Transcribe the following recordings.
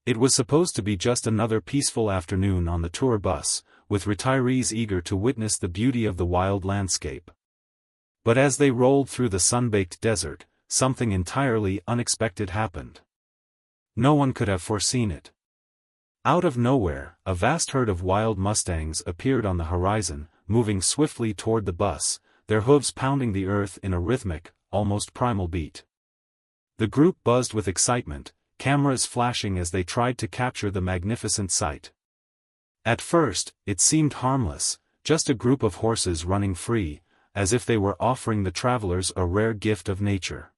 It was supposed to be just another peaceful afternoon on the tour bus, with retirees eager to witness the beauty of the wild landscape. But as they rolled through the sun-baked desert, something entirely unexpected happened. No one could have foreseen it. Out of nowhere, a vast herd of wild Mustangs appeared on the horizon, moving swiftly toward the bus, their hooves pounding the earth in a rhythmic, almost primal beat. The group buzzed with excitement, cameras flashing as they tried to capture the magnificent sight. At first, it seemed harmless, just a group of horses running free, as if they were offering the travelers a rare gift of nature.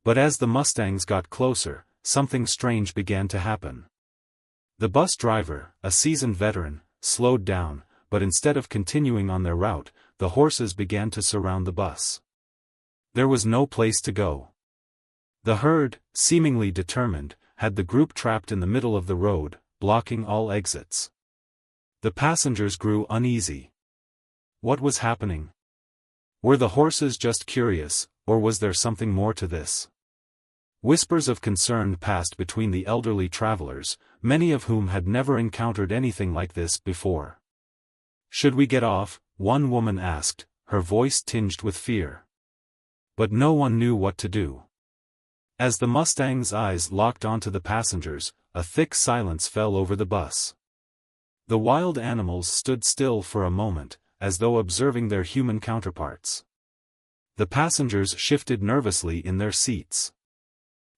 But as the Mustangs got closer, something strange began to happen. The bus driver, a seasoned veteran, slowed down, but instead of continuing on their route, the horses began to surround the bus. There was no place to go. The herd, seemingly determined, had the group trapped in the middle of the road, blocking all exits. The passengers grew uneasy. What was happening? Were the horses just curious, or was there something more to this? Whispers of concern passed between the elderly travelers, many of whom had never encountered anything like this before. "Should we get off?" one woman asked, her voice tinged with fear. But no one knew what to do. As the Mustang's eyes locked onto the passengers, a thick silence fell over the bus. The wild animals stood still for a moment, as though observing their human counterparts. The passengers shifted nervously in their seats.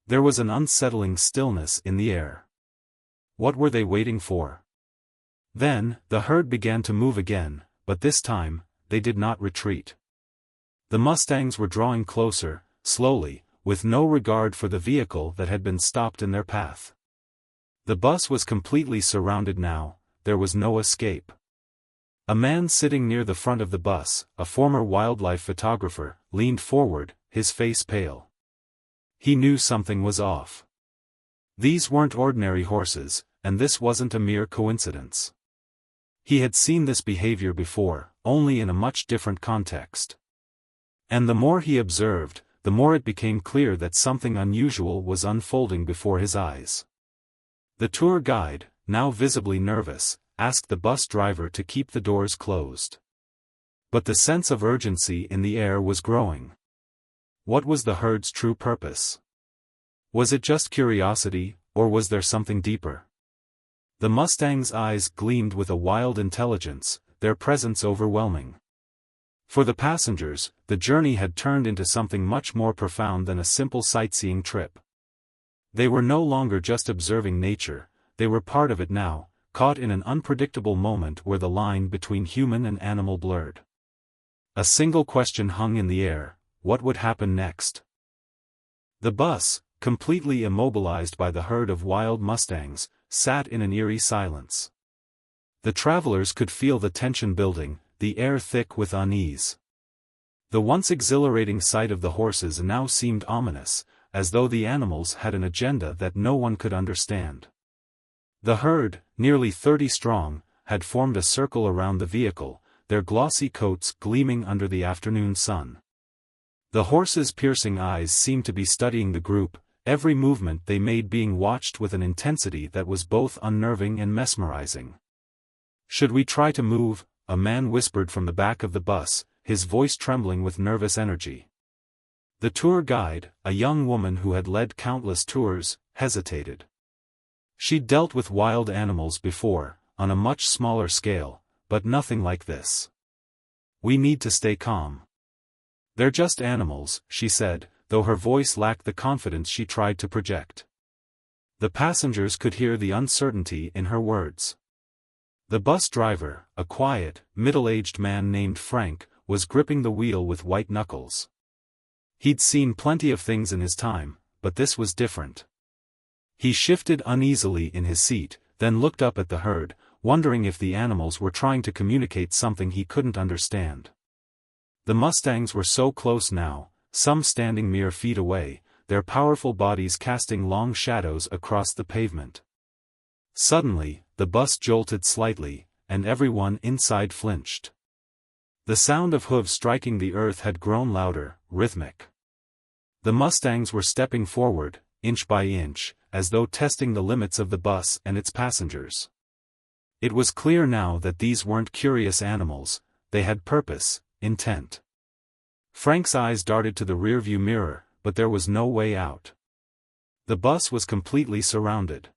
There was an unsettling stillness in the air. What were they waiting for? Then, the herd began to move again, but this time, they did not retreat. The Mustangs were drawing closer, slowly, with no regard for the vehicle that had been stopped in their path. The bus was completely surrounded now, there was no escape. A man sitting near the front of the bus, a former wildlife photographer, leaned forward, his face pale. He knew something was off. These weren't ordinary horses, and this wasn't a mere coincidence. He had seen this behavior before, only in a much different context. And the more he observed, the more it became clear that something unusual was unfolding before his eyes. The tour guide, now visibly nervous, asked the bus driver to keep the doors closed. But the sense of urgency in the air was growing. What was the herd's true purpose? Was it just curiosity, or was there something deeper? The Mustang's eyes gleamed with a wild intelligence, their presence overwhelming. For the passengers, the journey had turned into something much more profound than a simple sightseeing trip. They were no longer just observing nature, they were part of it now, caught in an unpredictable moment where the line between human and animal blurred. A single question hung in the air: what would happen next? The bus, completely immobilized by the herd of wild Mustangs, sat in an eerie silence. The travelers could feel the tension building, the air thick with unease. The once exhilarating sight of the horses now seemed ominous, as though the animals had an agenda that no one could understand. The herd, nearly 30 strong, had formed a circle around the vehicle, their glossy coats gleaming under the afternoon sun. The horses' piercing eyes seemed to be studying the group, every movement they made being watched with an intensity that was both unnerving and mesmerizing. "Should we try to move?" a man whispered from the back of the bus, his voice trembling with nervous energy. The tour guide, a young woman who had led countless tours, hesitated. She'd dealt with wild animals before, on a much smaller scale, but nothing like this. "We need to stay calm. They're just animals," she said, though her voice lacked the confidence she tried to project. The passengers could hear the uncertainty in her words. The bus driver, a quiet, middle-aged man named Frank, was gripping the wheel with white knuckles. He'd seen plenty of things in his time, but this was different. He shifted uneasily in his seat, then looked up at the herd, wondering if the animals were trying to communicate something he couldn't understand. The Mustangs were so close now, some standing mere feet away, their powerful bodies casting long shadows across the pavement. Suddenly, the bus jolted slightly, and everyone inside flinched. The sound of hooves striking the earth had grown louder, rhythmic. The Mustangs were stepping forward, inch by inch, as though testing the limits of the bus and its passengers. It was clear now that these weren't curious animals, they had purpose, intent. Frank's eyes darted to the rearview mirror, but there was no way out. The bus was completely surrounded.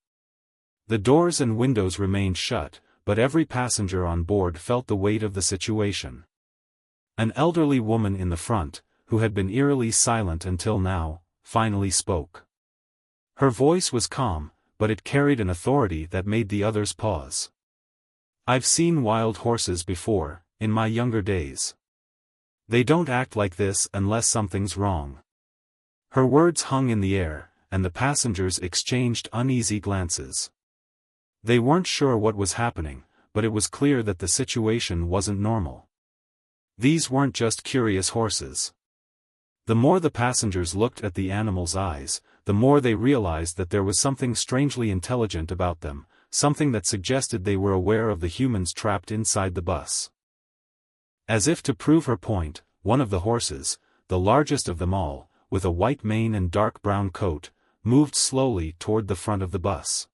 The doors and windows remained shut, but every passenger on board felt the weight of the situation. An elderly woman in the front, who had been eerily silent until now, finally spoke. Her voice was calm, but it carried an authority that made the others pause. "I've seen wild horses before, in my younger days. They don't act like this unless something's wrong." Her words hung in the air, and the passengers exchanged uneasy glances. They weren't sure what was happening, but it was clear that the situation wasn't normal. These weren't just curious horses. The more the passengers looked at the animals' eyes, the more they realized that there was something strangely intelligent about them, something that suggested they were aware of the humans trapped inside the bus. As if to prove her point, one of the horses, the largest of them all, with a white mane and dark brown coat, moved slowly toward the front of the bus.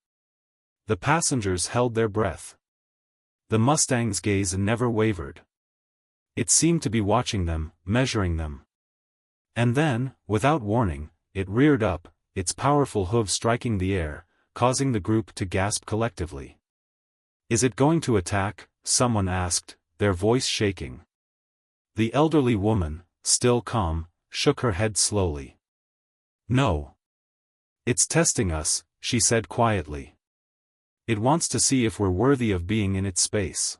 The passengers held their breath. The Mustang's gaze never wavered. It seemed to be watching them, measuring them. And then, without warning, it reared up, its powerful hooves striking the air, causing the group to gasp collectively. "Is it going to attack?" someone asked, their voice shaking. The elderly woman, still calm, shook her head slowly. "No. It's testing us," she said quietly. "It wants to see if we're worthy of being in its space.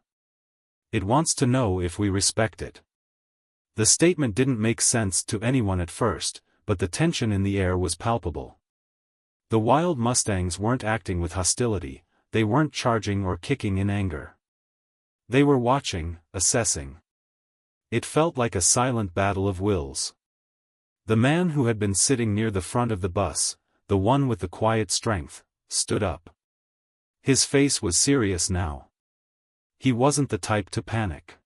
It wants to know if we respect it." The statement didn't make sense to anyone at first, but the tension in the air was palpable. The wild Mustangs weren't acting with hostility, they weren't charging or kicking in anger. They were watching, assessing. It felt like a silent battle of wills. The man who had been sitting near the front of the bus, the one with the quiet strength, stood up. His face was serious now. He wasn't the type to panic.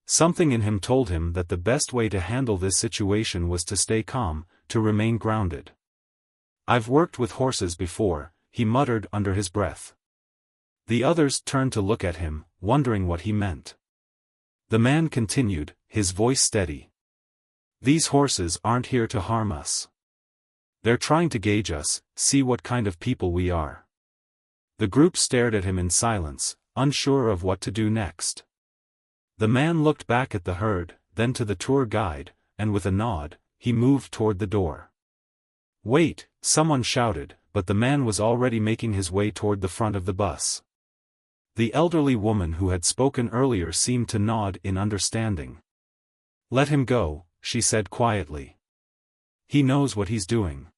Something in him told him that the best way to handle this situation was to stay calm, to remain grounded. "I've worked with horses before," he muttered under his breath. The others turned to look at him, wondering what he meant. The man continued, his voice steady. "These horses aren't here to harm us. They're trying to gauge us, see what kind of people we are." The group stared at him in silence, unsure of what to do next. The man looked back at the herd, then to the tour guide, and with a nod, he moved toward the door. "Wait," someone shouted, but the man was already making his way toward the front of the bus. The elderly woman who had spoken earlier seemed to nod in understanding. "Let him go," she said quietly. "He knows what he's doing."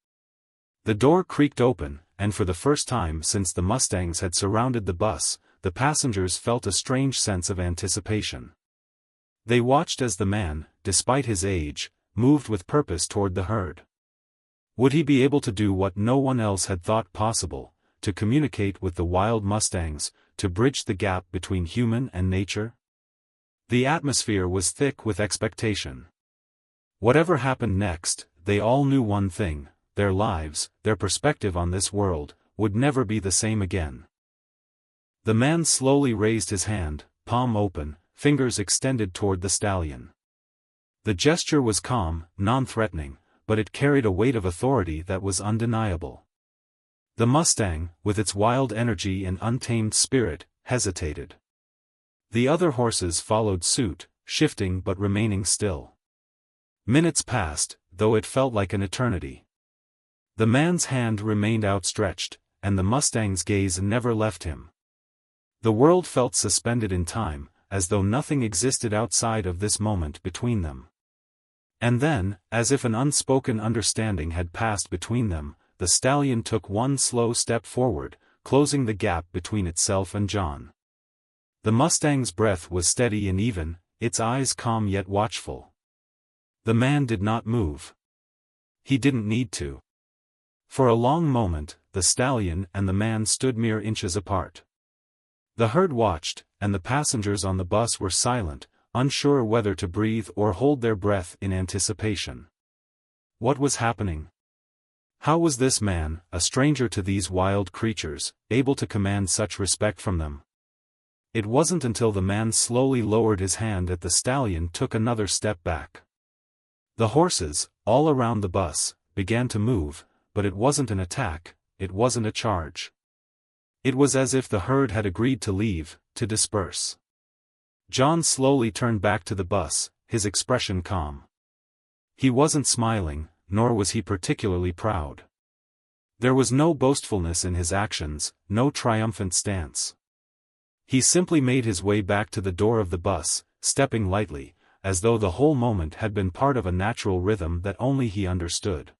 The door creaked open, and for the first time since the Mustangs had surrounded the bus, the passengers felt a strange sense of anticipation. They watched as the man, despite his age, moved with purpose toward the herd. Would he be able to do what no one else had thought possible, to communicate with the wild Mustangs, to bridge the gap between human and nature? The atmosphere was thick with expectation. Whatever happened next, they all knew one thing: their lives, their perspective on this world, would never be the same again. The man slowly raised his hand, palm open, fingers extended toward the stallion. The gesture was calm, non-threatening, but it carried a weight of authority that was undeniable. The Mustang, with its wild energy and untamed spirit, hesitated. The other horses followed suit, shifting but remaining still. Minutes passed, though it felt like an eternity. The man's hand remained outstretched, and the Mustang's gaze never left him. The world felt suspended in time, as though nothing existed outside of this moment between them. And then, as if an unspoken understanding had passed between them, the stallion took one slow step forward, closing the gap between itself and John. The Mustang's breath was steady and even, its eyes calm yet watchful. The man did not move. He didn't need to. For a long moment, the stallion and the man stood mere inches apart. The herd watched, and the passengers on the bus were silent, unsure whether to breathe or hold their breath in anticipation. What was happening? How was this man, a stranger to these wild creatures, able to command such respect from them? It wasn't until the man slowly lowered his hand that the stallion took another step back. The horses, all around the bus, began to move, but it wasn't an attack, it wasn't a charge. It was as if the herd had agreed to leave, to disperse. John slowly turned back to the bus, his expression calm. He wasn't smiling, nor was he particularly proud. There was no boastfulness in his actions, no triumphant stance. He simply made his way back to the door of the bus, stepping lightly, as though the whole moment had been part of a natural rhythm that only he understood.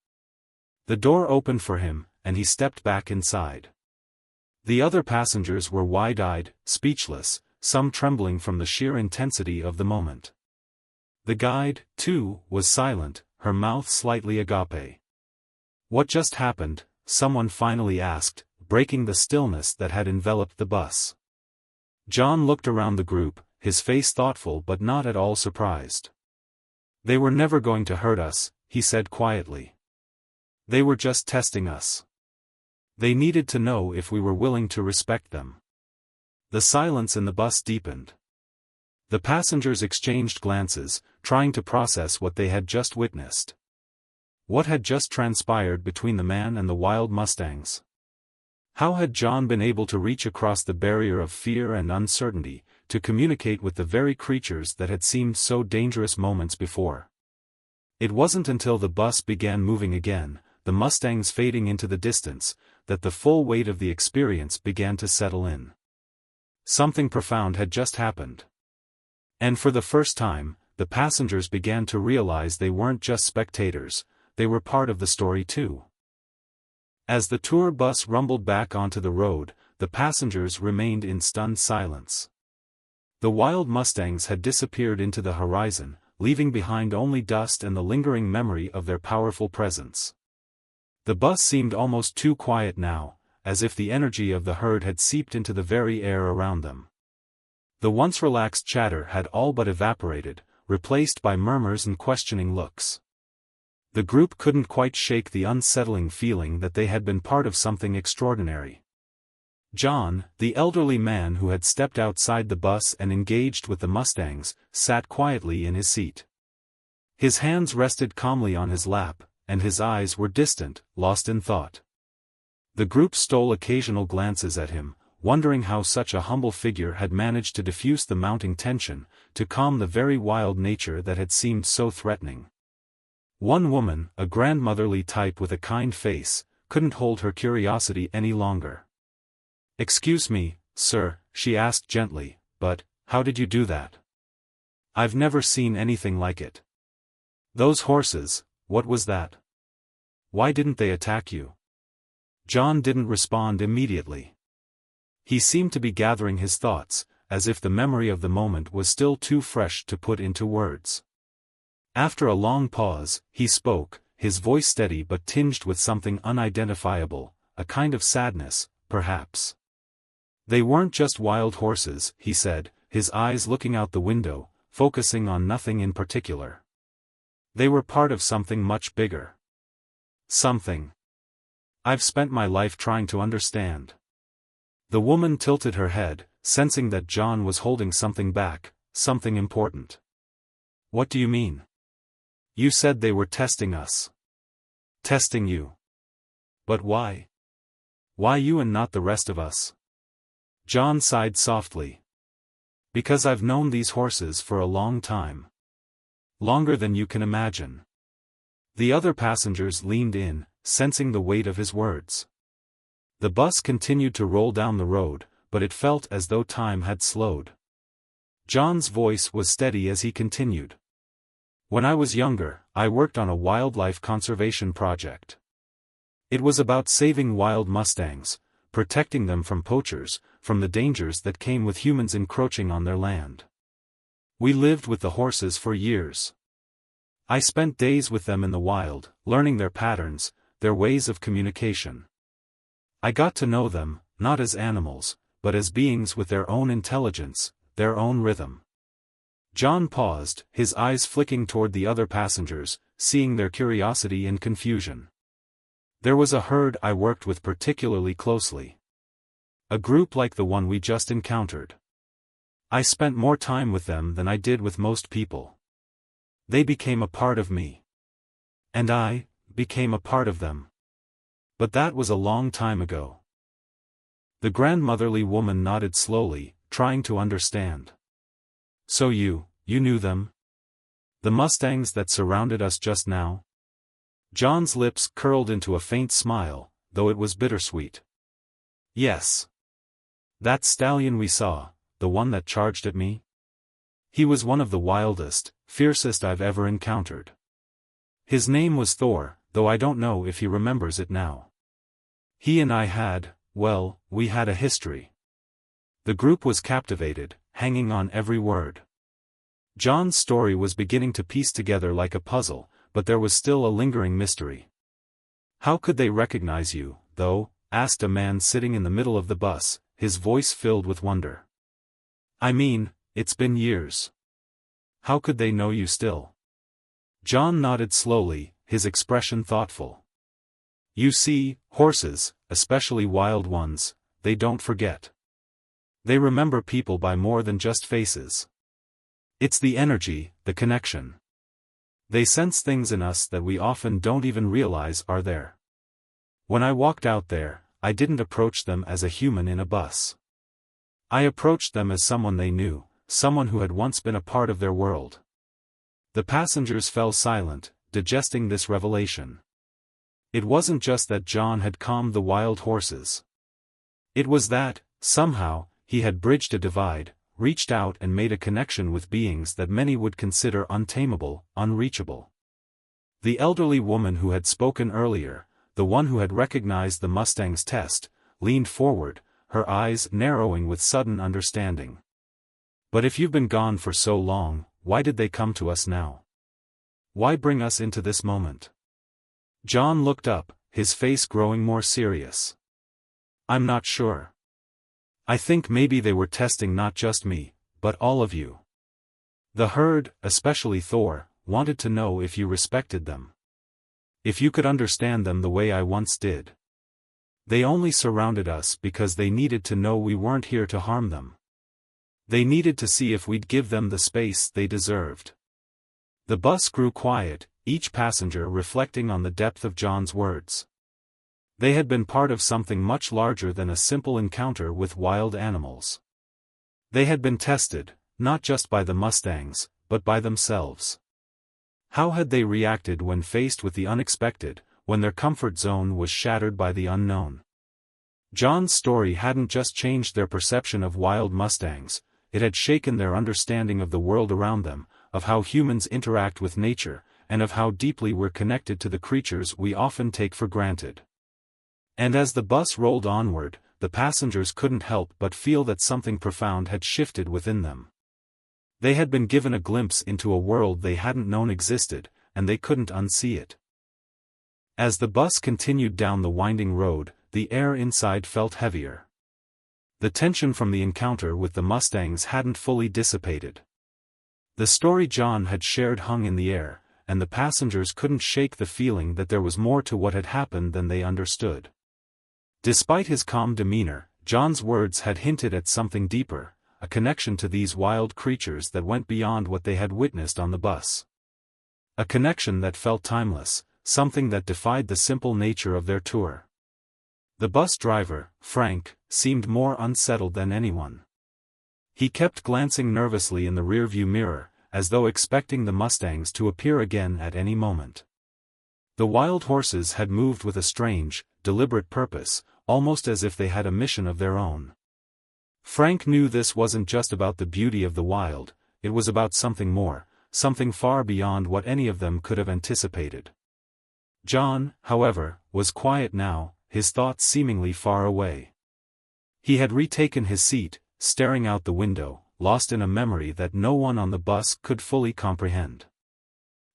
The door opened for him, and he stepped back inside. The other passengers were wide-eyed, speechless, some trembling from the sheer intensity of the moment. The guide, too, was silent, her mouth slightly agape. "What just happened?" someone finally asked, breaking the stillness that had enveloped the bus. John looked around the group, his face thoughtful but not at all surprised. "They were never going to hurt us," he said quietly. "They were just testing us. They needed to know if we were willing to respect them." The silence in the bus deepened. The passengers exchanged glances, trying to process what they had just witnessed. What had just transpired between the man and the wild Mustangs? How had John been able to reach across the barrier of fear and uncertainty, to communicate with the very creatures that had seemed so dangerous moments before? It wasn't until the bus began moving again, the Mustangs fading into the distance, that the full weight of the experience began to settle in. Something profound had just happened. And for the first time, the passengers began to realize they weren't just spectators, they were part of the story too. As the tour bus rumbled back onto the road, the passengers remained in stunned silence. The wild Mustangs had disappeared into the horizon, leaving behind only dust and the lingering memory of their powerful presence. The bus seemed almost too quiet now, as if the energy of the herd had seeped into the very air around them. The once relaxed chatter had all but evaporated, replaced by murmurs and questioning looks. The group couldn't quite shake the unsettling feeling that they had been part of something extraordinary. John, the elderly man who had stepped outside the bus and engaged with the Mustangs, sat quietly in his seat. His hands rested calmly on his lap, and his eyes were distant, lost in thought. The group stole occasional glances at him, wondering how such a humble figure had managed to diffuse the mounting tension, to calm the very wild nature that had seemed so threatening. One woman, a grandmotherly type with a kind face, couldn't hold her curiosity any longer. "Excuse me, sir," she asked gently, "but how did you do that? I've never seen anything like it. Those horses, what was that? Why didn't they attack you?" John didn't respond immediately. He seemed to be gathering his thoughts, as if the memory of the moment was still too fresh to put into words. After a long pause, he spoke, his voice steady but tinged with something unidentifiable, a kind of sadness, perhaps. "They weren't just wild horses," he said, his eyes looking out the window, focusing on nothing in particular. "They were part of something much bigger. Something I've spent my life trying to understand." The woman tilted her head, sensing that John was holding something back, something important. "What do you mean? You said they were testing us." "Testing you? But why? Why you and not the rest of us?" John sighed softly. "Because I've known these horses for a long time. Longer than you can imagine." The other passengers leaned in, sensing the weight of his words. The bus continued to roll down the road, but it felt as though time had slowed. John's voice was steady as he continued. "When I was younger, I worked on a wildlife conservation project. It was about saving wild Mustangs, protecting them from poachers, from the dangers that came with humans encroaching on their land. We lived with the horses for years. I spent days with them in the wild, learning their patterns, their ways of communication. I got to know them, not as animals, but as beings with their own intelligence, their own rhythm." John paused, his eyes flicking toward the other passengers, seeing their curiosity and confusion. There was a herd I worked with particularly closely. A group like the one we just encountered. I spent more time with them than I did with most people. They became a part of me. And I became a part of them. But that was a long time ago. The grandmotherly woman nodded slowly, trying to understand. So you knew them? The Mustangs that surrounded us just now? John's lips curled into a faint smile, though it was bittersweet. Yes. That stallion we saw, the one that charged at me? He was one of the wildest, fiercest I've ever encountered. His name was Thor, though I don't know if he remembers it now. He and I had, well, we had a history. The group was captivated, hanging on every word. John's story was beginning to piece together like a puzzle, but there was still a lingering mystery. How could they recognize you, though? Asked a man sitting in the middle of the bus, his voice filled with wonder. I mean, it's been years. How could they know you still? John nodded slowly, his expression thoughtful. You see, horses, especially wild ones, they don't forget. They remember people by more than just faces. It's the energy, the connection. They sense things in us that we often don't even realize are there. When I walked out there, I didn't approach them as a human in a bus. I approached them as someone they knew, someone who had once been a part of their world. The passengers fell silent, digesting this revelation. It wasn't just that John had calmed the wild horses. It was that, somehow, he had bridged a divide, reached out and made a connection with beings that many would consider untamable, unreachable. The elderly woman who had spoken earlier, the one who had recognized the Mustang's test, leaned forward, her eyes narrowing with sudden understanding. But if you've been gone for so long, why did they come to us now? Why bring us into this moment? John looked up, his face growing more serious. I'm not sure. I think maybe they were testing not just me, but all of you. The herd, especially Thor, wanted to know if you respected them. If you could understand them the way I once did. They only surrounded us because they needed to know we weren't here to harm them. They needed to see if we'd give them the space they deserved. The bus grew quiet, each passenger reflecting on the depth of John's words. They had been part of something much larger than a simple encounter with wild animals. They had been tested, not just by the Mustangs, but by themselves. How had they reacted when faced with the unexpected, when their comfort zone was shattered by the unknown? John's story hadn't just changed their perception of wild Mustangs, it had shaken their understanding of the world around them, of how humans interact with nature, and of how deeply we're connected to the creatures we often take for granted. And as the bus rolled onward, the passengers couldn't help but feel that something profound had shifted within them. They had been given a glimpse into a world they hadn't known existed, and they couldn't unsee it. As the bus continued down the winding road, the air inside felt heavier. The tension from the encounter with the Mustangs hadn't fully dissipated. The story John had shared hung in the air, and the passengers couldn't shake the feeling that there was more to what had happened than they understood. Despite his calm demeanor, John's words had hinted at something deeper, a connection to these wild creatures that went beyond what they had witnessed on the bus. A connection that felt timeless, something that defied the simple nature of their tour. The bus driver, Frank, seemed more unsettled than anyone. He kept glancing nervously in the rearview mirror, as though expecting the Mustangs to appear again at any moment. The wild horses had moved with a strange, deliberate purpose, almost as if they had a mission of their own. Frank knew this wasn't just about the beauty of the wild, it was about something more, something far beyond what any of them could have anticipated. John, however, was quiet now, his thoughts seemingly far away. He had retaken his seat, staring out the window, lost in a memory that no one on the bus could fully comprehend.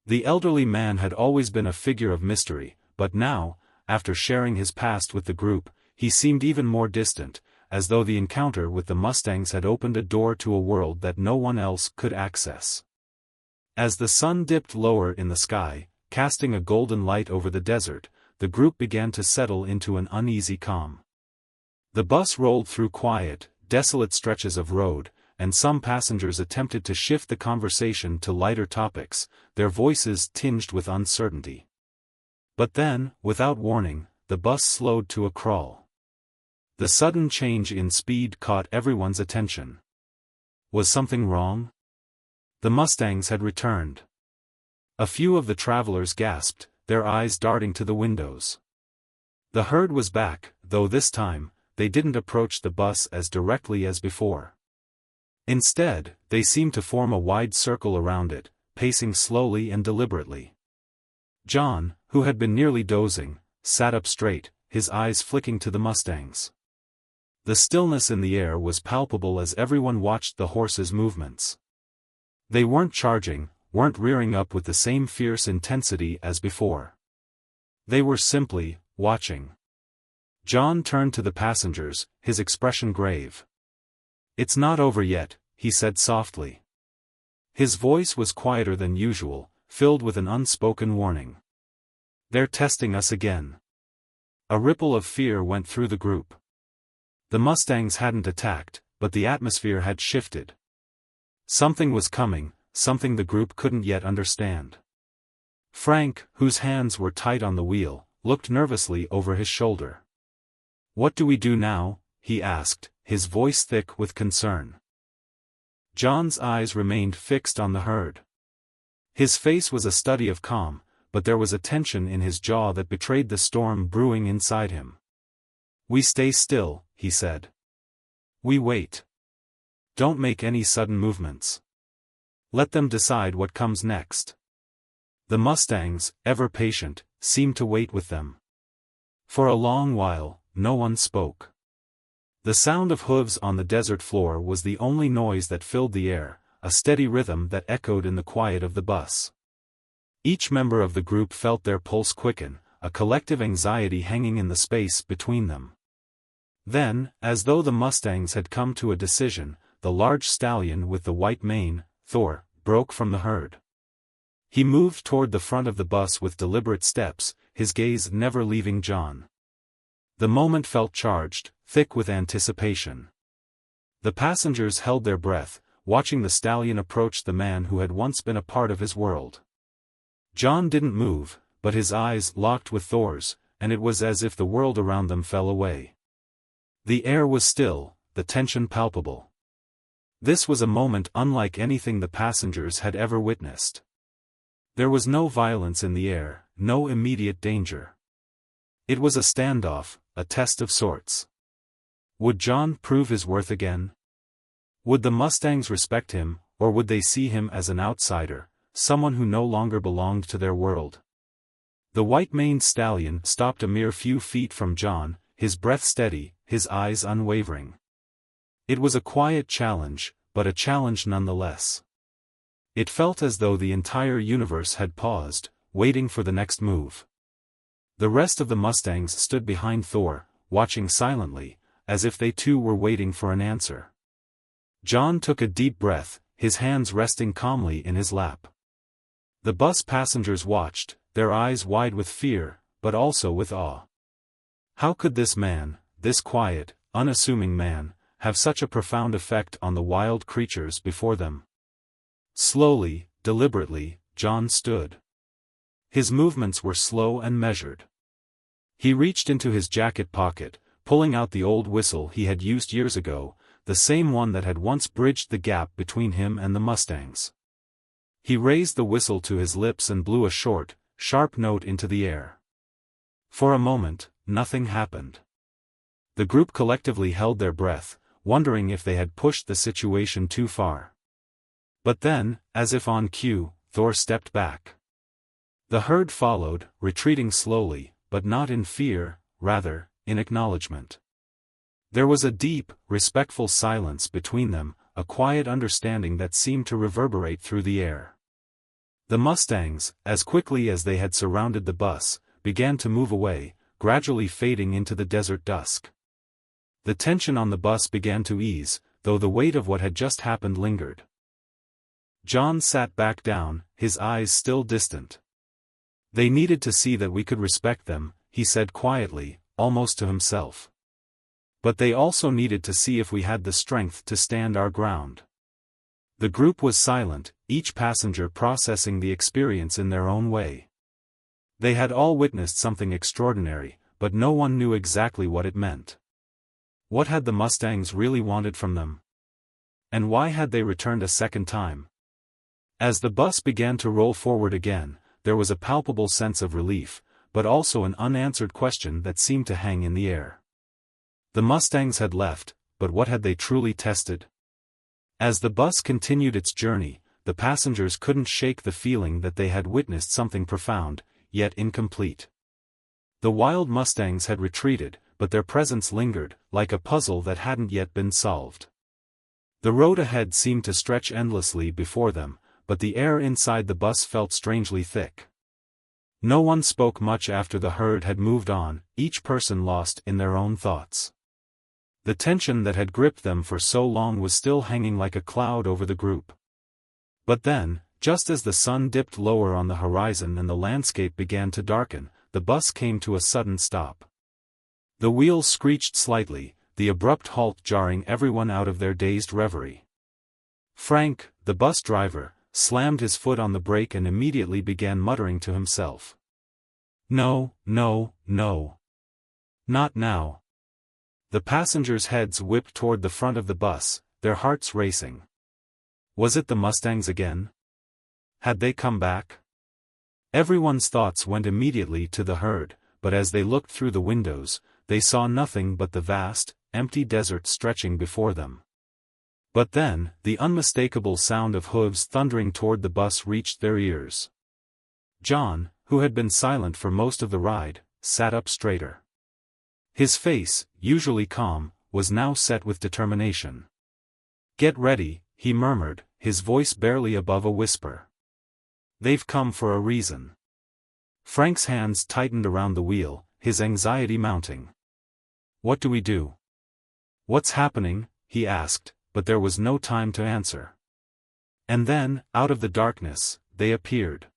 The elderly man had always been a figure of mystery, but now, after sharing his past with the group, he seemed even more distant, as though the encounter with the Mustangs had opened a door to a world that no one else could access. As the sun dipped lower in the sky, casting a golden light over the desert, the group began to settle into an uneasy calm. The bus rolled through quiet, desolate stretches of road, and some passengers attempted to shift the conversation to lighter topics, their voices tinged with uncertainty. But then, without warning, the bus slowed to a crawl. The sudden change in speed caught everyone's attention. Was something wrong? The Mustangs had returned. A few of the travelers gasped, their eyes darting to the windows. The herd was back, though this time, they didn't approach the bus as directly as before. Instead, they seemed to form a wide circle around it, pacing slowly and deliberately. John, who had been nearly dozing, sat up straight, his eyes flicking to the Mustangs. The stillness in the air was palpable as everyone watched the horses' movements. They weren't charging, weren't rearing up with the same fierce intensity as before. They were simply watching. John turned to the passengers, his expression grave. "It's not over yet," he said softly. His voice was quieter than usual, filled with an unspoken warning. "They're testing us again." A ripple of fear went through the group. The Mustangs hadn't attacked, but the atmosphere had shifted. Something was coming, something the group couldn't yet understand. Frank, whose hands were tight on the wheel, looked nervously over his shoulder. "What do we do now?" he asked, his voice thick with concern. John's eyes remained fixed on the herd. His face was a study of calm, but there was a tension in his jaw that betrayed the storm brewing inside him. "We stay still," he said. "We wait. Don't make any sudden movements. Let them decide what comes next." The Mustangs, ever patient, seemed to wait with them. For a long while, no one spoke. The sound of hooves on the desert floor was the only noise that filled the air, a steady rhythm that echoed in the quiet of the bus. Each member of the group felt their pulse quicken, a collective anxiety hanging in the space between them. Then, as though the Mustangs had come to a decision, the large stallion with the white mane, Thor, broke from the herd. He moved toward the front of the bus with deliberate steps, his gaze never leaving John. The moment felt charged, thick with anticipation. The passengers held their breath, watching the stallion approach the man who had once been a part of his world. John didn't move, but his eyes locked with Thor's, and it was as if the world around them fell away. The air was still, the tension palpable. This was a moment unlike anything the passengers had ever witnessed. There was no violence in the air, no immediate danger. It was a standoff, a test of sorts. Would John prove his worth again? Would the Mustangs respect him, or would they see him as an outsider, someone who no longer belonged to their world? The white-maned stallion stopped a mere few feet from John, his breath steady, his eyes unwavering. It was a quiet challenge, but a challenge nonetheless. It felt as though the entire universe had paused, waiting for the next move. The rest of the Mustangs stood behind Thor, watching silently, as if they too were waiting for an answer. John took a deep breath, his hands resting calmly in his lap. The bus passengers watched, their eyes wide with fear, but also with awe. How could this man, this quiet, unassuming man, have such a profound effect on the wild creatures before them? Slowly, deliberately, John stood. His movements were slow and measured. He reached into his jacket pocket, pulling out the old whistle he had used years ago, the same one that had once bridged the gap between him and the Mustangs. He raised the whistle to his lips and blew a short, sharp note into the air. For a moment, nothing happened. The group collectively held their breath, wondering if they had pushed the situation too far. But then, as if on cue, Thor stepped back. The herd followed, retreating slowly, but not in fear, rather, in acknowledgement. There was a deep, respectful silence between them, a quiet understanding that seemed to reverberate through the air. The Mustangs, as quickly as they had surrounded the bus, began to move away, gradually fading into the desert dusk. The tension on the bus began to ease, though the weight of what had just happened lingered. John sat back down, his eyes still distant. "They needed to see that we could respect them," he said quietly, almost to himself. But they also needed to see if we had the strength to stand our ground. The group was silent, each passenger processing the experience in their own way. They had all witnessed something extraordinary, but no one knew exactly what it meant. What had the Mustangs really wanted from them? And why had they returned a second time? As the bus began to roll forward again, there was a palpable sense of relief, but also an unanswered question that seemed to hang in the air. The Mustangs had left, but what had they truly tested? As the bus continued its journey, the passengers couldn't shake the feeling that they had witnessed something profound, yet incomplete. The wild Mustangs had retreated, but their presence lingered, like a puzzle that hadn't yet been solved. The road ahead seemed to stretch endlessly before them, but the air inside the bus felt strangely thick. No one spoke much after the herd had moved on, each person lost in their own thoughts. The tension that had gripped them for so long was still hanging like a cloud over the group. But then, just as the sun dipped lower on the horizon and the landscape began to darken, the bus came to a sudden stop. The wheels screeched slightly, the abrupt halt jarring everyone out of their dazed reverie. Frank, the bus driver, slammed his foot on the brake and immediately began muttering to himself. "No, no, no. Not now." The passengers' heads whipped toward the front of the bus, their hearts racing. Was it the Mustangs again? Had they come back? Everyone's thoughts went immediately to the herd, but as they looked through the windows, they saw nothing but the vast, empty desert stretching before them. But then, the unmistakable sound of hooves thundering toward the bus reached their ears. John, who had been silent for most of the ride, sat up straighter. His face, usually calm, was now set with determination. "Get ready," he murmured, his voice barely above a whisper. "They've come for a reason." Frank's hands tightened around the wheel, his anxiety mounting. "What do we do? What's happening?" he asked, but there was no time to answer. And then, out of the darkness, they appeared.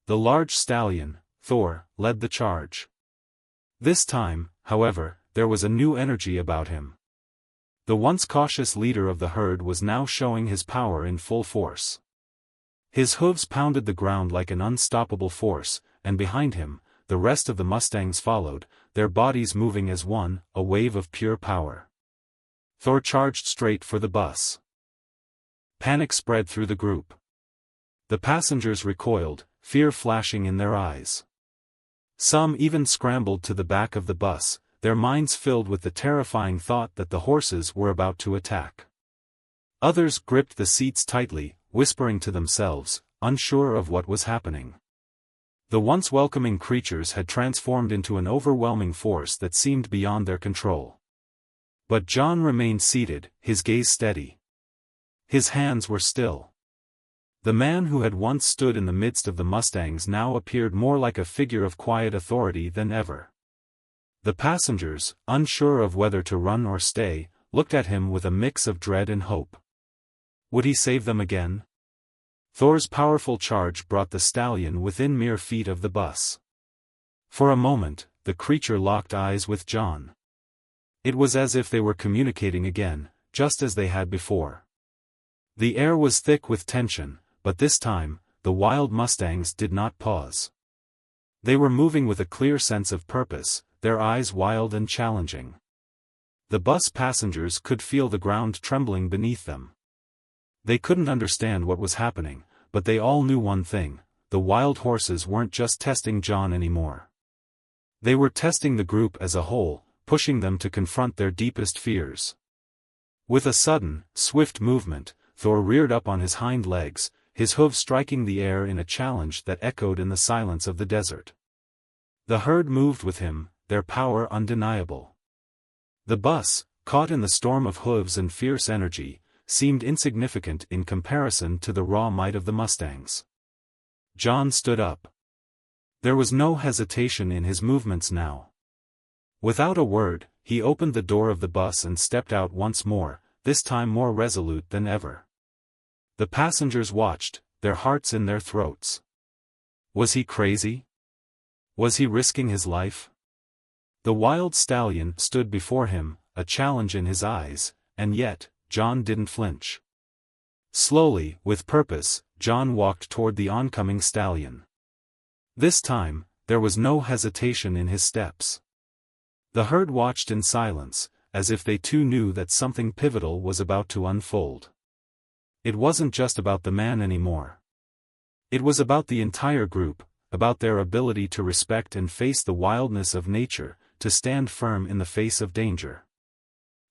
The large stallion, Thor, led the charge. This time, however, there was a new energy about him. The once cautious leader of the herd was now showing his power in full force. His hooves pounded the ground like an unstoppable force, and behind him, the rest of the Mustangs followed, their bodies moving as one, a wave of pure power. Thor charged straight for the bus. Panic spread through the group. The passengers recoiled, fear flashing in their eyes. Some even scrambled to the back of the bus, their minds filled with the terrifying thought that the horses were about to attack. Others gripped the seats tightly, whispering to themselves, unsure of what was happening. The once welcoming creatures had transformed into an overwhelming force that seemed beyond their control. But John remained seated, his gaze steady. His hands were still. The man who had once stood in the midst of the Mustangs now appeared more like a figure of quiet authority than ever. The passengers, unsure of whether to run or stay, looked at him with a mix of dread and hope. Would he save them again? Thor's powerful charge brought the stallion within mere feet of the bus. For a moment, the creature locked eyes with John. It was as if they were communicating again, just as they had before. The air was thick with tension, but this time, the wild Mustangs did not pause. They were moving with a clear sense of purpose, their eyes wild and challenging. The bus passengers could feel the ground trembling beneath them. They couldn't understand what was happening, but they all knew one thing: the wild horses weren't just testing John anymore. They were testing the group as a whole, pushing them to confront their deepest fears. With a sudden, swift movement, Thor reared up on his hind legs, his hooves striking the air in a challenge that echoed in the silence of the desert. The herd moved with him, their power undeniable. The bus, caught in the storm of hooves and fierce energy, seemed insignificant in comparison to the raw might of the Mustangs. John stood up. There was no hesitation in his movements now. Without a word, he opened the door of the bus and stepped out once more, this time more resolute than ever. The passengers watched, their hearts in their throats. Was he crazy? Was he risking his life? The wild stallion stood before him, a challenge in his eyes, and yet, John didn't flinch. Slowly, with purpose, John walked toward the oncoming stallion. This time, there was no hesitation in his steps. The herd watched in silence, as if they too knew that something pivotal was about to unfold. It wasn't just about the man anymore. It was about the entire group, about their ability to respect and face the wildness of nature, to stand firm in the face of danger.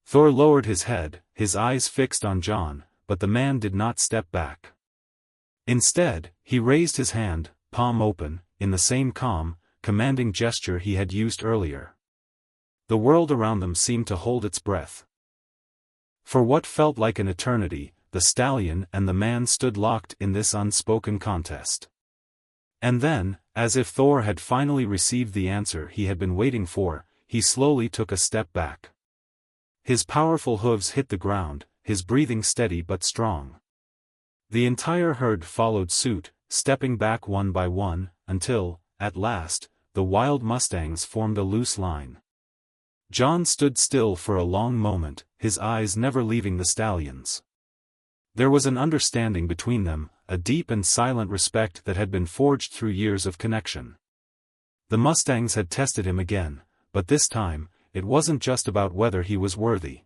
Thor lowered his head, his eyes fixed on John, but the man did not step back. Instead, he raised his hand, palm open, in the same calm, commanding gesture he had used earlier. The world around them seemed to hold its breath. For what felt like an eternity, the stallion and the man stood locked in this unspoken contest. And then, as if Thor had finally received the answer he had been waiting for, he slowly took a step back. His powerful hooves hit the ground, his breathing steady but strong. The entire herd followed suit, stepping back one by one, until, at last, the wild Mustangs formed a loose line. John stood still for a long moment, his eyes never leaving the stallions. There was an understanding between them, a deep and silent respect that had been forged through years of connection. The Mustangs had tested him again, but this time, it wasn't just about whether he was worthy.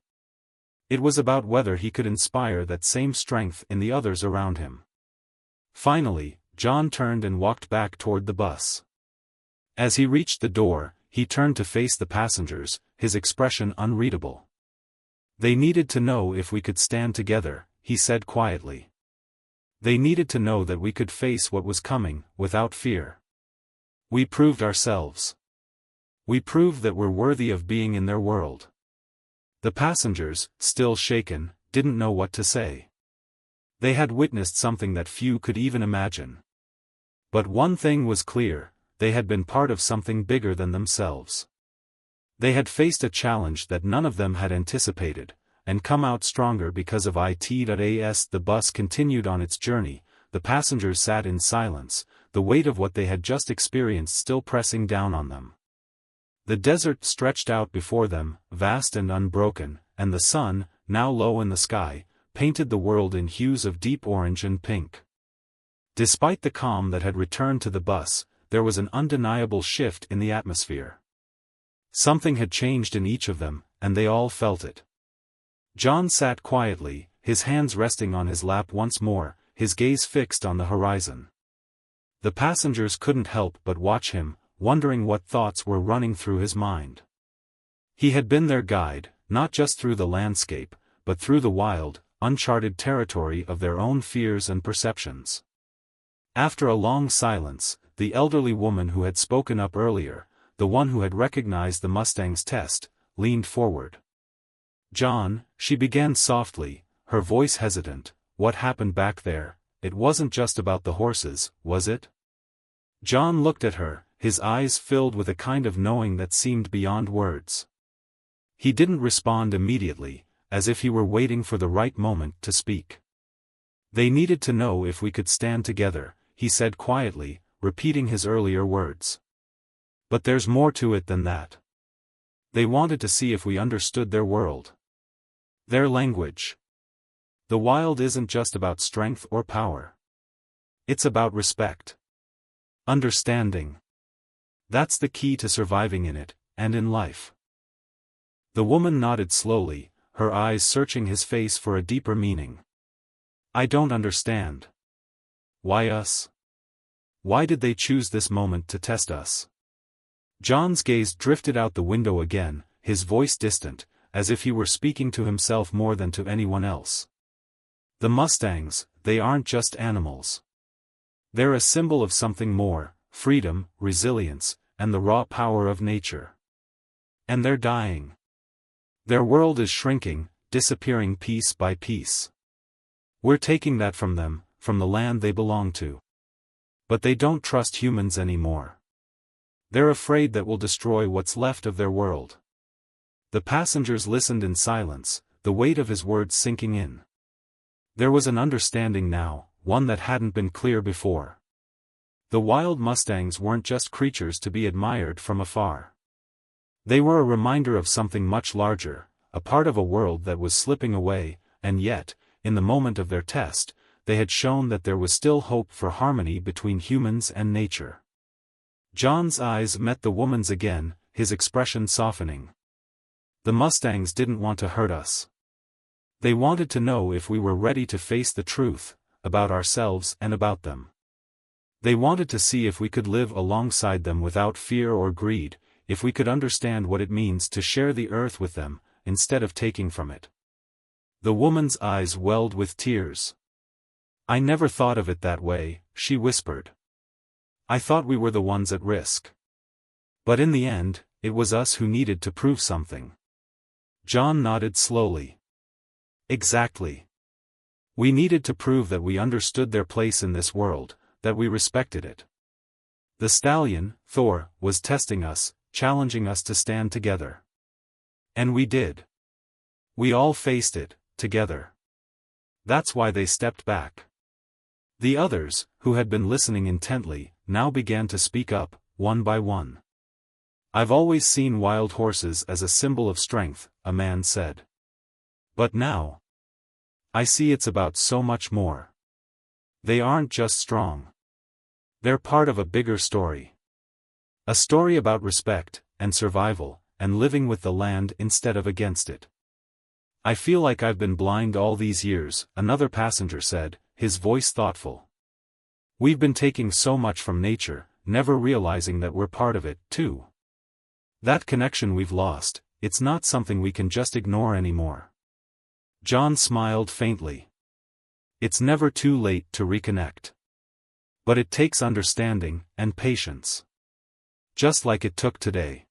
It was about whether he could inspire that same strength in the others around him. Finally, John turned and walked back toward the bus. As he reached the door, he turned to face the passengers, his expression unreadable. "They needed to know if we could stand together," he said quietly. "They needed to know that we could face what was coming, without fear. We proved ourselves. We proved that we're worthy of being in their world." The passengers, still shaken, didn't know what to say. They had witnessed something that few could even imagine. But one thing was clear, they had been part of something bigger than themselves. They had faced a challenge that none of them had anticipated, and come out stronger because of it. As the bus continued on its journey, the passengers sat in silence, the weight of what they had just experienced still pressing down on them. The desert stretched out before them, vast and unbroken, and the sun, now low in the sky, painted the world in hues of deep orange and pink. Despite the calm that had returned to the bus, there was an undeniable shift in the atmosphere. Something had changed in each of them, and they all felt it. John sat quietly, his hands resting on his lap once more, his gaze fixed on the horizon. The passengers couldn't help but watch him, wondering what thoughts were running through his mind. He had been their guide, not just through the landscape, but through the wild, uncharted territory of their own fears and perceptions. After a long silence, the elderly woman who had spoken up earlier, the one who had recognized the Mustang's test, leaned forward. "John," she began softly, her voice hesitant, "what happened back there? It wasn't just about the horses, was it?" John looked at her, his eyes filled with a kind of knowing that seemed beyond words. He didn't respond immediately, as if he were waiting for the right moment to speak. "They needed to know if we could stand together," he said quietly, repeating his earlier words. "But there's more to it than that. They wanted to see if we understood their world. Their language. The wild isn't just about strength or power. It's about respect. Understanding. That's the key to surviving in it, and in life." The woman nodded slowly, her eyes searching his face for a deeper meaning. "I don't understand. Why us? Why did they choose this moment to test us?" John's gaze drifted out the window again, his voice distant, as if he were speaking to himself more than to anyone else. "The Mustangs, they aren't just animals. They're a symbol of something more, freedom, resilience, and the raw power of nature. And they're dying. Their world is shrinking, disappearing piece by piece. We're taking that from them, from the land they belong to. But they don't trust humans anymore. They're afraid that we'll destroy what's left of their world." The passengers listened in silence, the weight of his words sinking in. There was an understanding now, one that hadn't been clear before. The wild Mustangs weren't just creatures to be admired from afar. They were a reminder of something much larger, a part of a world that was slipping away, and yet, in the moment of their test, they had shown that there was still hope for harmony between humans and nature. John's eyes met the woman's again, his expression softening. The Mustangs didn't want to hurt us. They wanted to know if we were ready to face the truth, about ourselves and about them. They wanted to see if we could live alongside them without fear or greed, if we could understand what it means to share the earth with them, instead of taking from it. The woman's eyes welled with tears. "I never thought of it that way," she whispered. "I thought we were the ones at risk. But in the end, it was us who needed to prove something." John nodded slowly. "Exactly. We needed to prove that we understood their place in this world, that we respected it. The stallion, Thor, was testing us, challenging us to stand together. And we did. We all faced it, together. That's why they stepped back." The others, who had been listening intently, now began to speak up, one by one. "I've always seen wild horses as a symbol of strength," a man said. "But now, I see it's about so much more. They aren't just strong. They're part of a bigger story. A story about respect, and survival, and living with the land instead of against it." "I feel like I've been blind all these years," another passenger said, his voice thoughtful. "We've been taking so much from nature, never realizing that we're part of it, too. That connection we've lost, it's not something we can just ignore anymore." John smiled faintly. "It's never too late to reconnect. But it takes understanding, and patience. Just like it took today.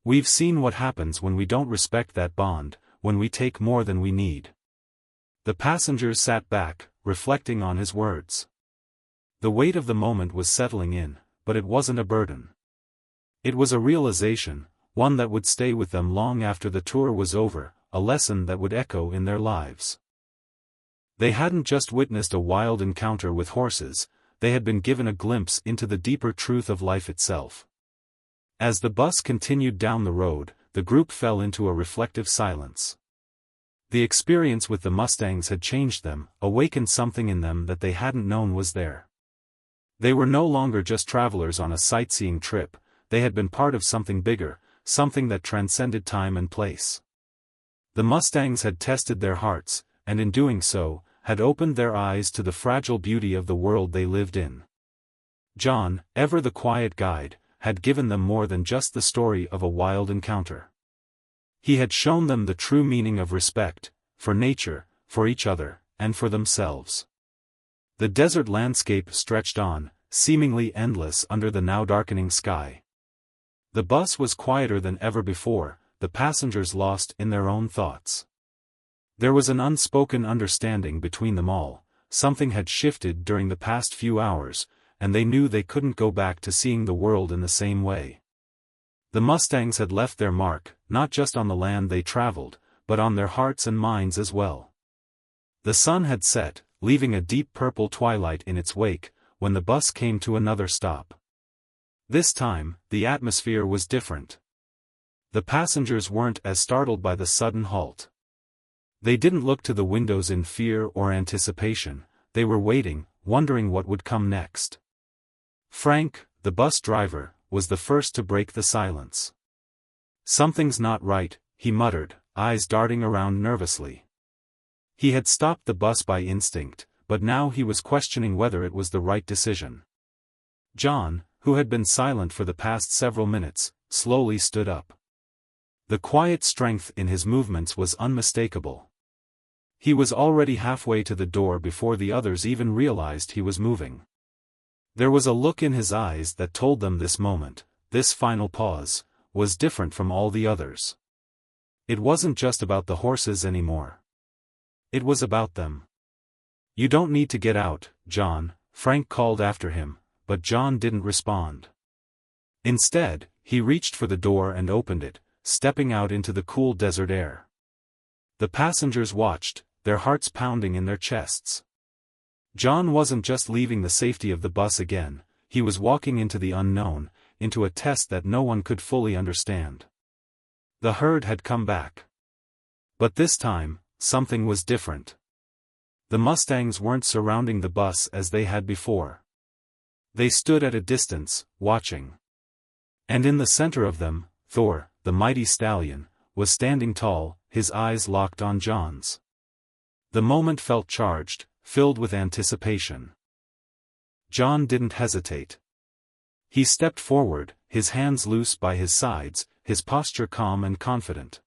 We've seen what happens when we don't respect that bond, when we take more than we need." The passengers sat back, reflecting on his words. The weight of the moment was settling in, but it wasn't a burden. It was a realization, one that would stay with them long after the tour was over, a lesson that would echo in their lives. They hadn't just witnessed a wild encounter with horses, they had been given a glimpse into the deeper truth of life itself. As the bus continued down the road, the group fell into a reflective silence. The experience with the Mustangs had changed them, awakened something in them that they hadn't known was there. They were no longer just travelers on a sightseeing trip, they had been part of something bigger, something that transcended time and place. The Mustangs had tested their hearts, and in doing so, had opened their eyes to the fragile beauty of the world they lived in. John, ever the quiet guide, had given them more than just the story of a wild encounter. He had shown them the true meaning of respect, for nature, for each other, and for themselves. The desert landscape stretched on, seemingly endless under the now darkening sky. The bus was quieter than ever before, the passengers lost in their own thoughts. There was an unspoken understanding between them all, something had shifted during the past few hours, and they knew they couldn't go back to seeing the world in the same way. The Mustangs had left their mark, not just on the land they traveled, but on their hearts and minds as well. The sun had set, leaving a deep purple twilight in its wake, when the bus came to another stop. This time, the atmosphere was different. The passengers weren't as startled by the sudden halt. They didn't look to the windows in fear or anticipation, they were waiting, wondering what would come next. Frank, the bus driver, was the first to break the silence. "Something's not right," he muttered, eyes darting around nervously. He had stopped the bus by instinct, but now he was questioning whether it was the right decision. John, who had been silent for the past several minutes, slowly stood up. The quiet strength in his movements was unmistakable. He was already halfway to the door before the others even realized he was moving. There was a look in his eyes that told them this moment, this final pause, was different from all the others. It wasn't just about the horses anymore. It was about them. "You don't need to get out, John," Frank called after him, but John didn't respond. Instead, he reached for the door and opened it, stepping out into the cool desert air. The passengers watched, their hearts pounding in their chests. John wasn't just leaving the safety of the bus again, he was walking into the unknown, into a test that no one could fully understand. The herd had come back. But this time, something was different. The Mustangs weren't surrounding the bus as they had before. They stood at a distance, watching. And in the center of them, Thor, the mighty stallion, was standing tall, his eyes locked on John's. The moment felt charged, filled with anticipation. John didn't hesitate. He stepped forward, his hands loose by his sides, his posture calm and confident.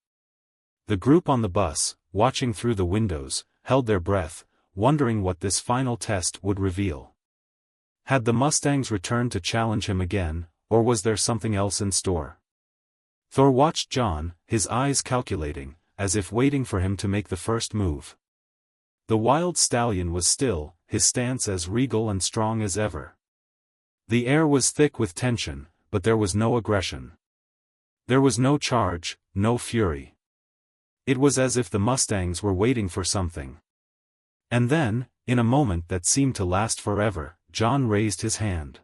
The group on the bus, watching through the windows, held their breath, wondering what this final test would reveal. Had the Mustangs returned to challenge him again, or was there something else in store? Thor watched John, his eyes calculating, as if waiting for him to make the first move. The wild stallion was still, his stance as regal and strong as ever. The air was thick with tension, but there was no aggression. There was no charge, no fury. It was as if the Mustangs were waiting for something. And then, in a moment that seemed to last forever, John raised his hand.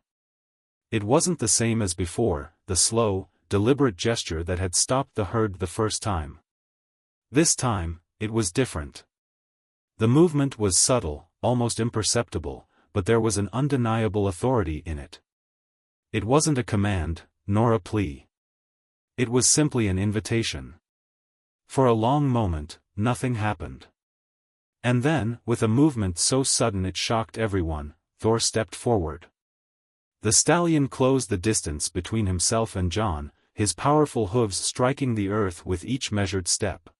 It wasn't the same as before, the slow, deliberate gesture that had stopped the herd the first time. This time, it was different. The movement was subtle, almost imperceptible, but there was an undeniable authority in it. It wasn't a command, nor a plea. It was simply an invitation. For a long moment, nothing happened. And then, with a movement so sudden it shocked everyone, Thor stepped forward. The stallion closed the distance between himself and John, his powerful hooves striking the earth with each measured step.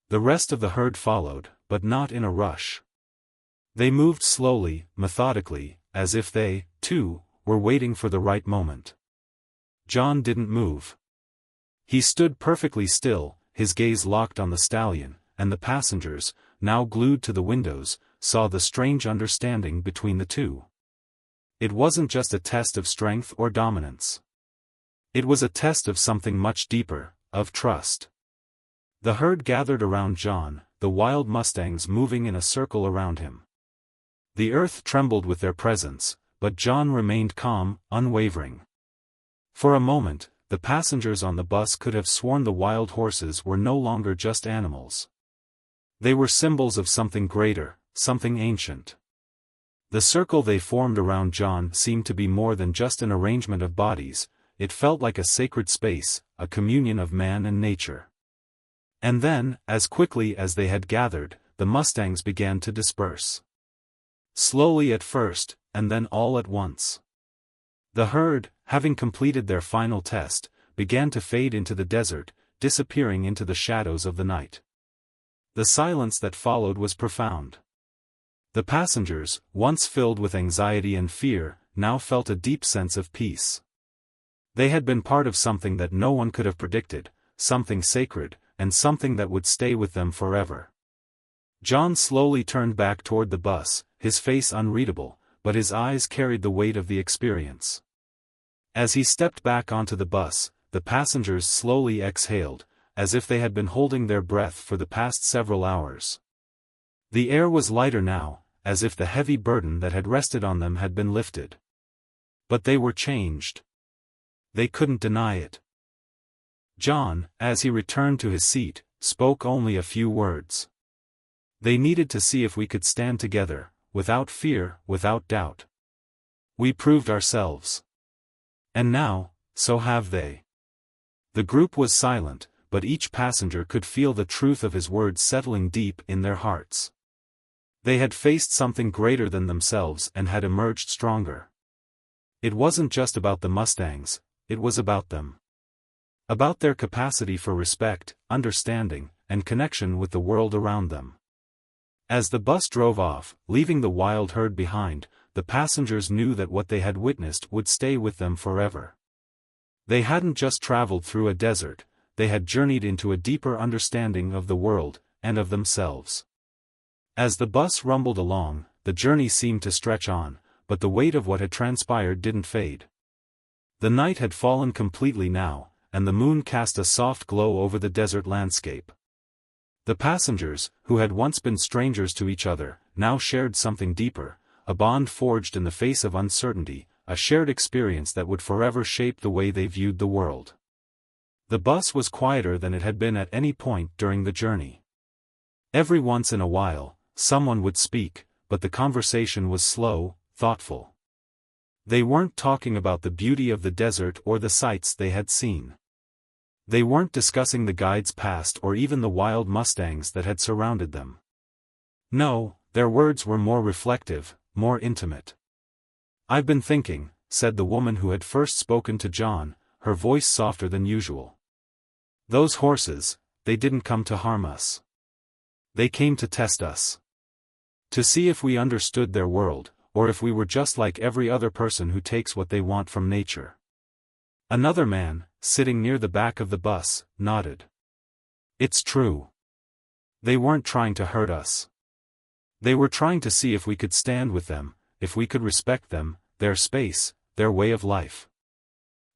The rest of the herd followed, but not in a rush. They moved slowly, methodically, as if they, too, were waiting for the right moment. John didn't move. He stood perfectly still, his gaze locked on the stallion, and the passengers, now glued to the windows, saw the strange understanding between the two. It wasn't just a test of strength or dominance. It was a test of something much deeper, of trust. The herd gathered around John, the wild Mustangs moving in a circle around him. The earth trembled with their presence, but John remained calm, unwavering. For a moment, the passengers on the bus could have sworn the wild horses were no longer just animals. They were symbols of something greater, something ancient. The circle they formed around John seemed to be more than just an arrangement of bodies, it felt like a sacred space, a communion of man and nature. And then, as quickly as they had gathered, the Mustangs began to disperse. Slowly at first, and then all at once. The herd, having completed their final test, began to fade into the desert, disappearing into the shadows of the night. The silence that followed was profound. The passengers, once filled with anxiety and fear, now felt a deep sense of peace. They had been part of something that no one could have predicted, something sacred, and something that would stay with them forever. John slowly turned back toward the bus, his face unreadable, but his eyes carried the weight of the experience. As he stepped back onto the bus, the passengers slowly exhaled, as if they had been holding their breath for the past several hours. The air was lighter now, as if the heavy burden that had rested on them had been lifted. But they were changed. They couldn't deny it. John, as he returned to his seat, spoke only a few words. They needed to see if we could stand together, without fear, without doubt. We proved ourselves. And now, so have they. The group was silent, but each passenger could feel the truth of his words settling deep in their hearts. They had faced something greater than themselves and had emerged stronger. It wasn't just about the Mustangs, it was about them. About their capacity for respect, understanding, and connection with the world around them. As the bus drove off, leaving the wild herd behind, the passengers knew that what they had witnessed would stay with them forever. They hadn't just traveled through a desert, they had journeyed into a deeper understanding of the world, and of themselves. As the bus rumbled along, the journey seemed to stretch on, but the weight of what had transpired didn't fade. The night had fallen completely now, and the moon cast a soft glow over the desert landscape. The passengers, who had once been strangers to each other, now shared something deeper, a bond forged in the face of uncertainty, a shared experience that would forever shape the way they viewed the world. The bus was quieter than it had been at any point during the journey. Every once in a while, someone would speak, but the conversation was slow, thoughtful. They weren't talking about the beauty of the desert or the sights they had seen. They weren't discussing the guide's past or even the wild Mustangs that had surrounded them. No, their words were more reflective, more intimate. "I've been thinking," said the woman who had first spoken to John, her voice softer than usual. "Those horses, they didn't come to harm us. They came to test us. To see if we understood their world, or if we were just like every other person who takes what they want from nature." Another man, sitting near the back of the bus, nodded. "It's true. They weren't trying to hurt us. They were trying to see if we could stand with them, if we could respect them, their space, their way of life."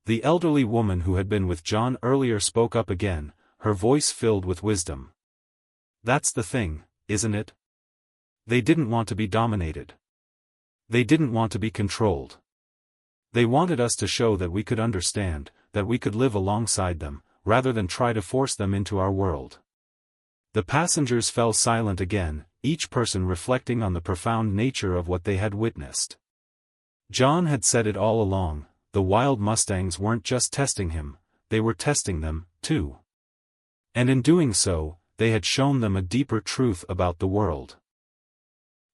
The elderly woman who had been with John earlier spoke up again, her voice filled with wisdom. "That's the thing, isn't it? They didn't want to be dominated. They didn't want to be controlled. They wanted us to show that we could understand, that we could live alongside them, rather than try to force them into our world." The passengers fell silent again, each person reflecting on the profound nature of what they had witnessed. John had said it all along, the wild Mustangs weren't just testing him, they were testing them, too. And in doing so, they had shown them a deeper truth about the world.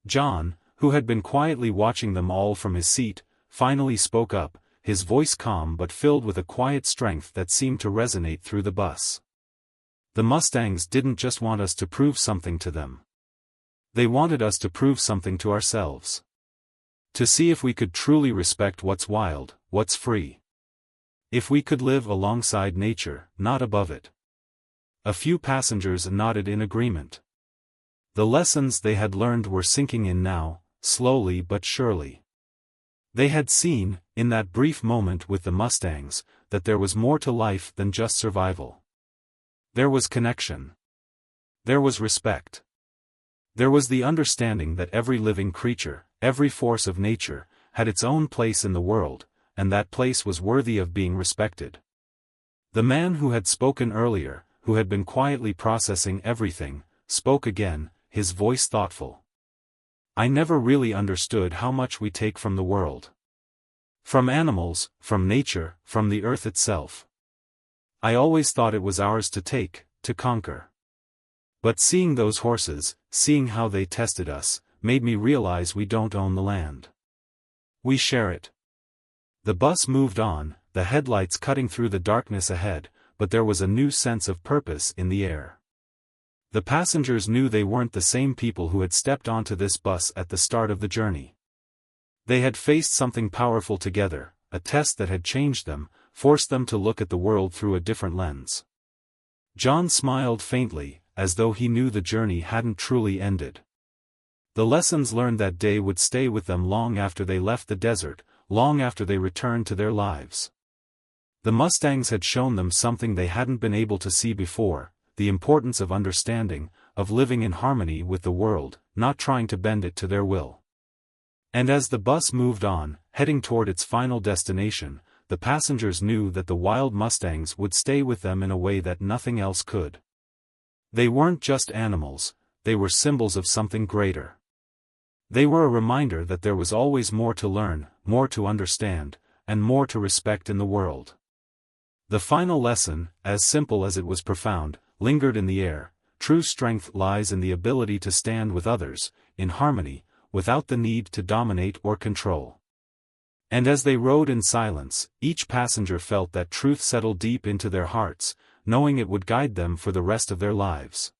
John, who had been quietly watching them all from his seat, finally spoke up, his voice calm but filled with a quiet strength that seemed to resonate through the bus. "The Mustangs didn't just want us to prove something to them. They wanted us to prove something to ourselves. To see if we could truly respect what's wild, what's free. If we could live alongside nature, not above it." A few passengers nodded in agreement. The lessons they had learned were sinking in now, slowly but surely. They had seen, in that brief moment with the Mustangs, that there was more to life than just survival. There was connection. There was respect. There was the understanding that every living creature, every force of nature, had its own place in the world, and that place was worthy of being respected. The man who had spoken earlier, who had been quietly processing everything, spoke again, his voice thoughtful. "I never really understood how much we take from the world. From animals, from nature, from the earth itself. I always thought it was ours to take, to conquer. But seeing those horses, seeing how they tested us, made me realize we don't own the land. We share it." The bus moved on, the headlights cutting through the darkness ahead, but there was a new sense of purpose in the air. The passengers knew they weren't the same people who had stepped onto this bus at the start of the journey. They had faced something powerful together, a test that had changed them, forced them to look at the world through a different lens. John smiled faintly, as though he knew the journey hadn't truly ended. The lessons learned that day would stay with them long after they left the desert, long after they returned to their lives. The Mustangs had shown them something they hadn't been able to see before, the importance of understanding, of living in harmony with the world, not trying to bend it to their will. And as the bus moved on, heading toward its final destination, the passengers knew that the wild Mustangs would stay with them in a way that nothing else could. They weren't just animals, they were symbols of something greater. They were a reminder that there was always more to learn, more to understand, and more to respect in the world. The final lesson, as simple as it was profound, lingered in the air. True strength lies in the ability to stand with others, in harmony, without the need to dominate or control. And as they rode in silence, each passenger felt that truth settle deep into their hearts, knowing it would guide them for the rest of their lives.